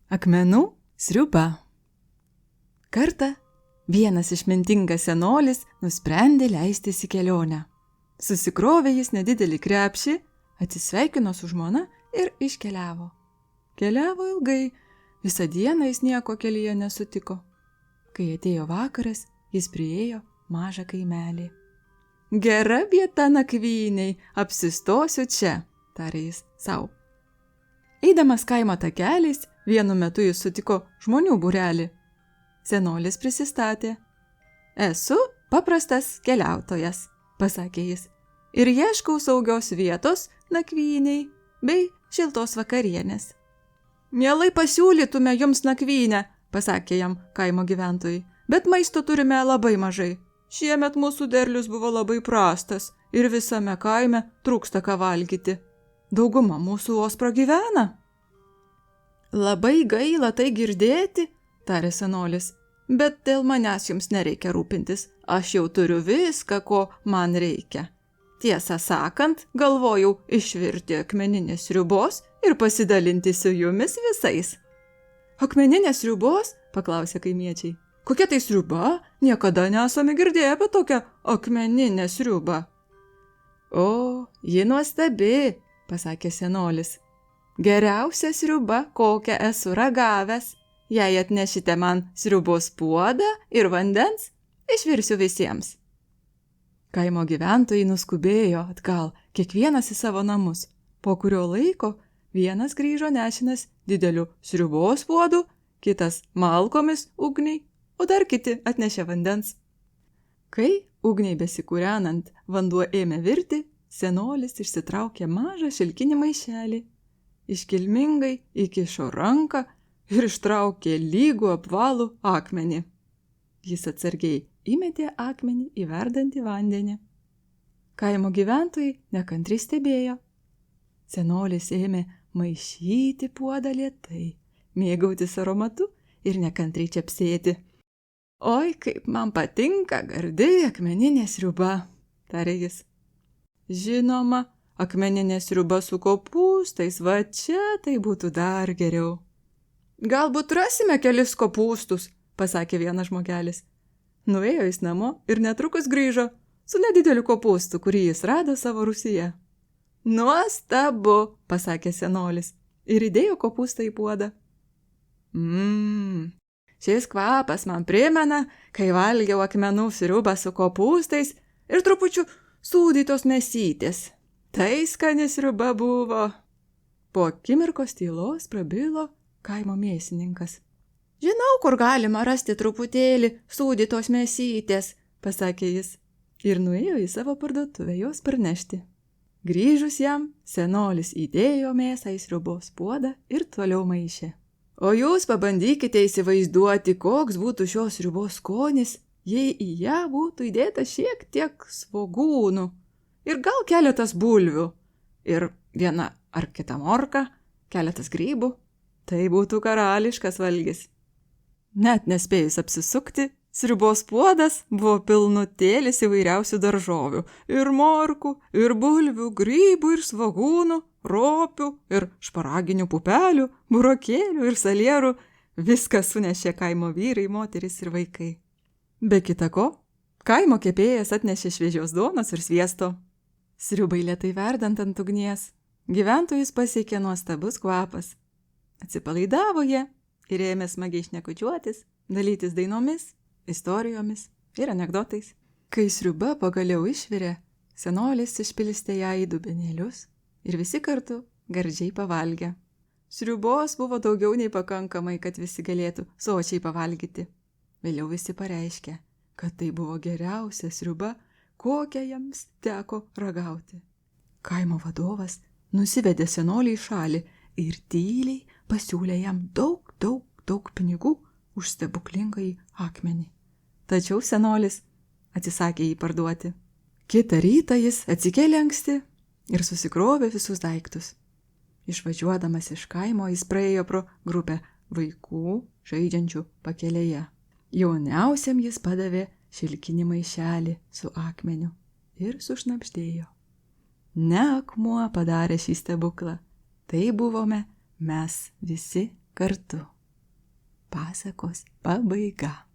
Akmenų sriuba. Kartą vienas išmintingas senolis nusprendė leistis į kelionę. Susikrovė jis nedidelį krepšį, atsisveikino su žmona ir iškeliavo. Keliavo ilgai, visą dieną jis nieko kelyje nesutiko. Kai atėjo vakaras, jis priėjo mažą kaimelį. Gera vieta nakvynei, apsistosiu čia, tarė jis sau. Eidamas kaimo takeliais, vienu metu jis sutiko žmonių būrelį. Senolis prisistatė. Esu paprastas keliautojas, pasakė jis, ir ieškau saugios vietos nakvynei bei šiltos vakarienės. Mielai pasiūlytume jums nakvynę, pasakė jam kaimo gyventojai, bet maisto turime labai mažai. Šiemet mūsų derlius buvo labai prastas ir visame kaime trūksta ką valgyti. Dauguma mūsų vos pragyvena. Labai gaila tai girdėti, tarė senolis, bet dėl manęs jums nereikia rūpintis. Aš jau turiu viską, ko man reikia. Tiesą sakant, galvojau išvirti akmeninės sriubos ir pasidalinti su jumis visais. Akmeninės sriubos? Paklausė kaimiečiai. Kokia tai sriuba? Niekada nesame girdėję apie tokią akmeninę sriubą. O, ji nuostabi, pasakė senolis. Geriausia sriuba, kokią esu ragavęs. Jei atnešite man sriubos puodą ir vandens, išvirsiu visiems. Kaimo gyventojai nuskubėjo atgal, kiekvienas į savo namus. Po kurio laiko vienas grįžo nešinas dideliu sriubos puodu, kitas malkomis ugniai, o dar kiti atnešė vandens. Kai ugniai besikūrenant vanduo ėmė virti, senolis išsitraukė mažą šilkinį maišelį. Iškilmingai įkišo ranką ir ištraukė lygų apvalų akmenį. Jis atsargiai įmetė akmenį į verdantį vandenį. Kaimo gyventojai nekantriai stebėjo. Senolis ėmė maišyti puodą lėtai, mėgautis aromatu ir nekantriai čepsėti. Oi, kaip man patinka gardi akmeninė sriuba, tarė jis. Žinoma, akmeninė sriuba su kopūstais, va čia tai būtų dar geriau. Galbūt rasime kelis kopūstus, pasakė vienas žmogelis. Nuėjo jis namo ir netrukus grįžo su nedideliu kopūstu, kurį jis rado savo rūsyje. Nuostabu, pasakė senolis ir įdėjo kopūstą į puodą. Šis kvapas man primena, kai valgiau akmenų sriubą su kopūstais ir trupučiu sūdytos mėsytės. Tai skani sriuba buvo. Po akimirkos tylos prabilo kaimo mėsininkas. Žinau, kur galima rasti truputėlį sūdytos mėsytės, pasakė jis ir nuėjo į savo parduotuvę jos parnešti. Grįžus jam, senolis įdėjo mėsą į sriubos puodą ir toliau maišė. O jūs pabandykite įsivaizduoti, koks būtų šios sriubos skonis, jei į ją būtų įdėta šiek tiek svogūnų ir gal keletas bulvių ir viena ar kita morka, keletas grybų. Tai būtų karališkas valgis. Net nespėjus apsisukti, sriubos puodas buvo pilnutėlis įvairiausių daržovių ir morkų, ir bulvių, grybų, ir svogūnų, ropių, ir šparaginių pupelių, burokėlių ir salierų. Viską sunešė kaimo vyrai, moterys ir vaikai. Be kita ko, kaimo kepėjas atnešė šviežios duonos ir sviesto. Sriubai lėtai verdant ant ugnies, gyventojus pasiekė nuostabus kvapas. Atsipalaidavo jie ir ėmė smagiai šnekučiuotis, dalytis dainomis, istorijomis ir anekdotais. Kai sriuba pagaliau išvirė, senolis išpilstė ją į dubenėlius ir visi kartu gardžiai pavalgė. Sriubos buvo daugiau nei pakankamai, kad visi galėtų sočiai pavalgyti. Vėliau visi pareiškė, kad tai buvo geriausia sriuba, kokią jiems teko ragauti. Kaimo vadovas nusivedė senolį į šalį ir tyliai pasiūlė jam daug pinigų už stebuklingąjį akmenį. Tačiau senolis atsisakė jį parduoti. Kitą rytą jis atsikėlė anksti ir susikrovė visus daiktus. Išvažiuodamas iš kaimo jis praėjo pro grupę vaikų žaidžiančių pakelėje. Jauniausiam jis padavė šilkinį maišelį su akmeniu ir sušnabždėjo. Ne akmuo padarė šį stebuklą, tai buvome mes visi kartu. pasakos pabaiga.